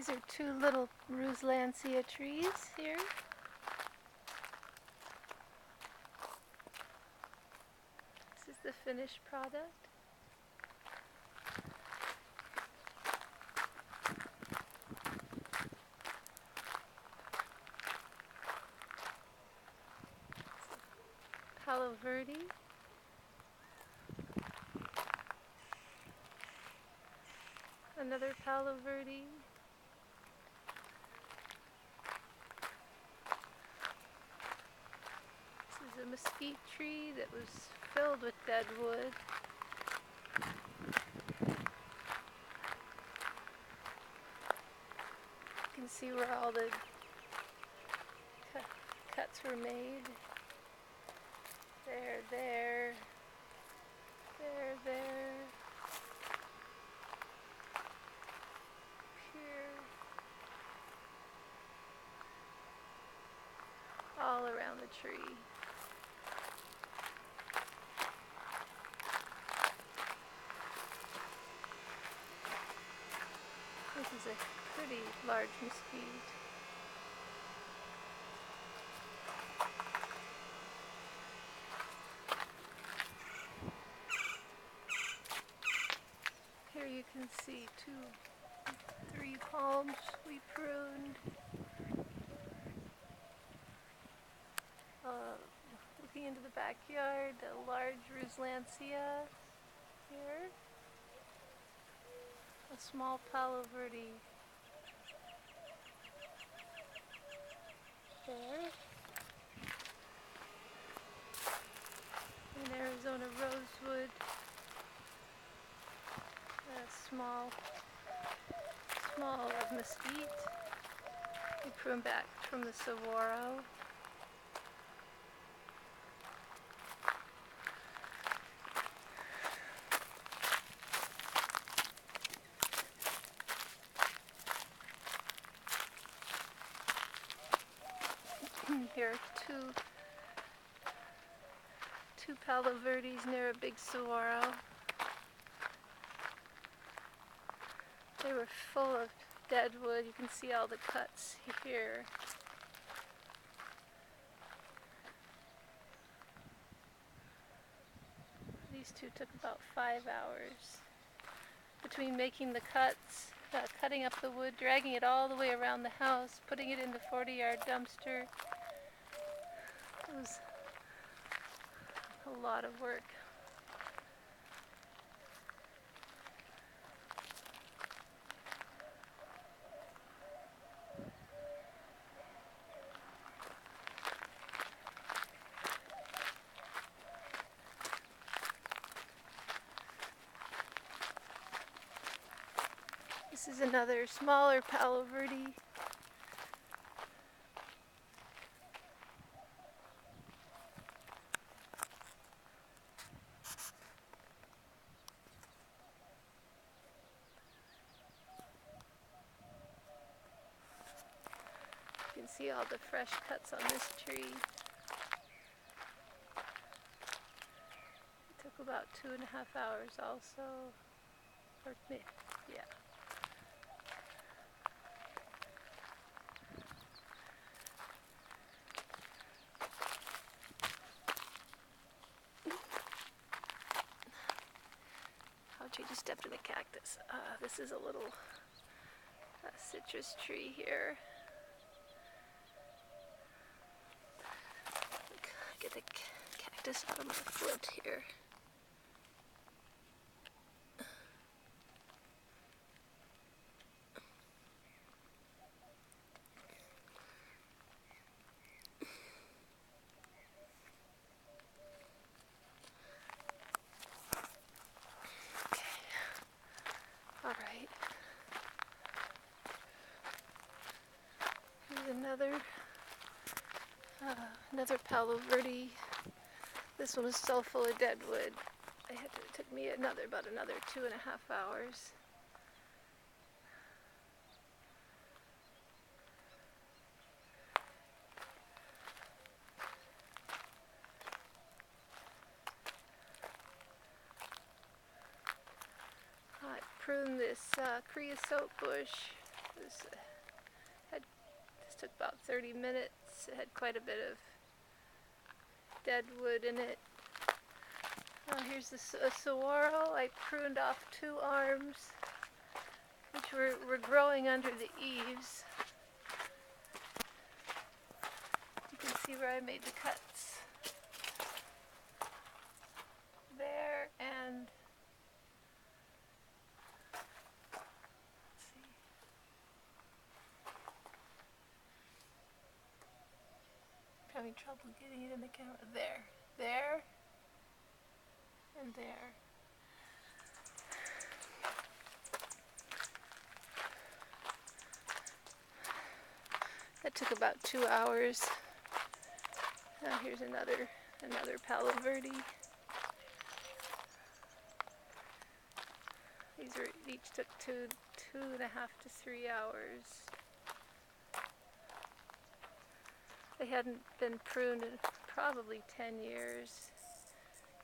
These are two little Ruslansia trees here. This is the finished product. Palo Verde. Another Palo Verde. This is a mesquite tree that was filled with dead wood. You can see where all the cuts were made. There, there, there. Here. All around the tree. This is a pretty large mesquite. Here you can see 3 palms we pruned. Looking into the backyard, a large Ruslansia here. A small Palo Verde there. An Arizona rosewood. A small mesquite. We pruned back from the saguaro. Here are two Palo Verdes near a big saguaro. They were full of dead wood. You can see all the cuts here. These two took about 5 hours. Between making the cuts, cutting up the wood, dragging it all the way around the house, putting it in the 40-yard dumpster. It was a lot of work. This is another smaller Palo Verde. You can see all the fresh cuts on this tree. It took about 2.5 hours also. Or, yeah. She just stepped in a cactus. This is a little citrus tree here. Get the cactus out of my foot here. Alright. Here's another Palo Verde. This one was so full of dead wood. It took me about another 2.5 hours. I pruned this creosote bush This took about 30 minutes. It had quite a bit of dead wood in it. Here's a saguaro. I pruned off 2 arms, which were growing under the eaves. You can see where I made the cuts. There and let's see. Having trouble getting it in the camera. There, and there. That took about 2 hours. Now here's another Palo Verde. Each took 2.5 to 3 hours. They hadn't been pruned in probably 10 years.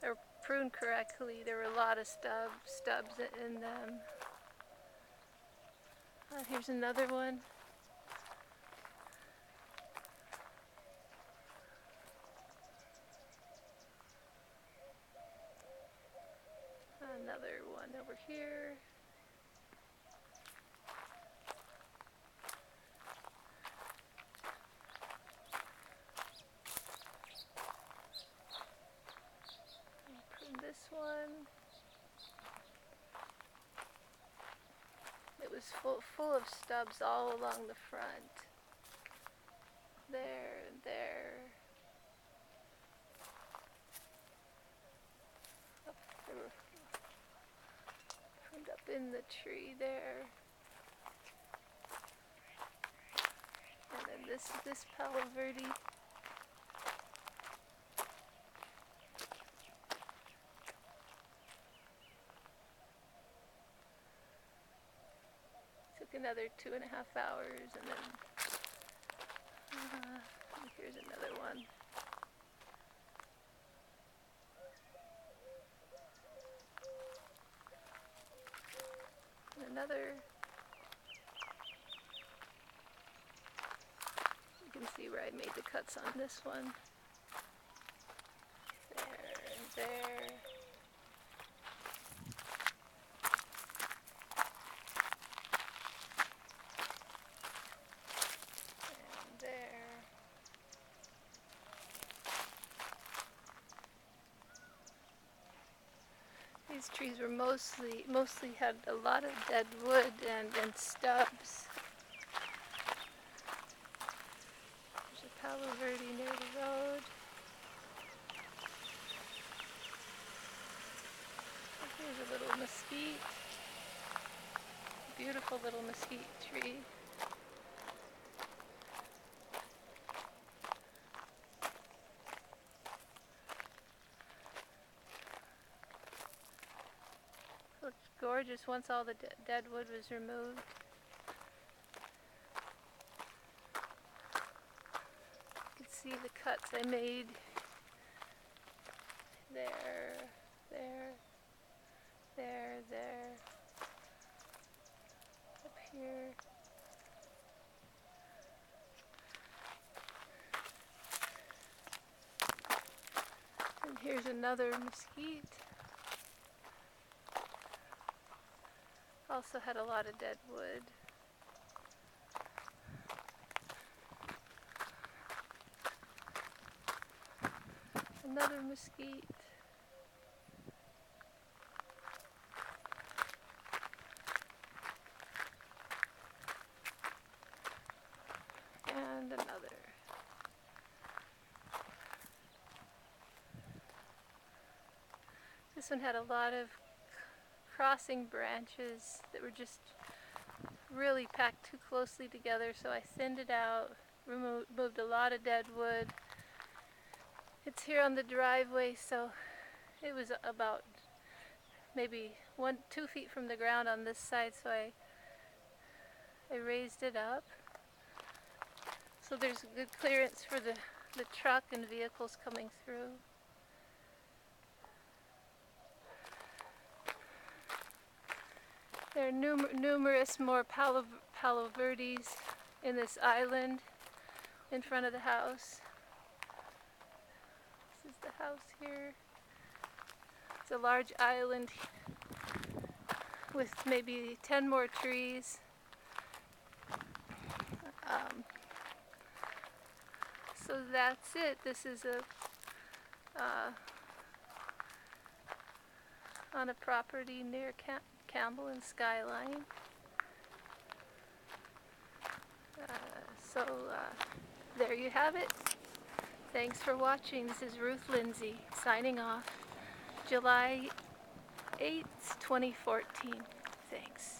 They were pruned correctly. There were a lot of stubs in them. Here's another one. Another one over here. Prune this one. It was full of stubs all along the front. There and there. They were pruned up in the tree there. And then this Palo Verde. Took another 2.5 hours, and then here's another one. And another. You can see where I made the cuts on this one. There and there. These trees were mostly had a lot of dead wood and stubs. There's a Palo Verde near the road. Here's a little mesquite. Beautiful little mesquite tree. Looked gorgeous once all the dead wood was removed. You can see the cuts I made there, up here. And here's another mesquite. Also had a lot of dead wood. Another mesquite. And another. This one had a lot of crossing branches that were just really packed too closely together, so I thinned it out, removed a lot of dead wood. It's here on the driveway, so it was about maybe 2 feet from the ground on this side, so I raised it up. So there's a good clearance for the truck and vehicles coming through. There are numerous more Palo Palo Verdes in this island in front of the house. This is the house here. It's a large island with maybe 10 more trees. So that's it. This is on a property near Campbell and Skyline. There you have it. Thanks for watching. This is Ruth Lindsay signing off. July 8th, 2014. Thanks.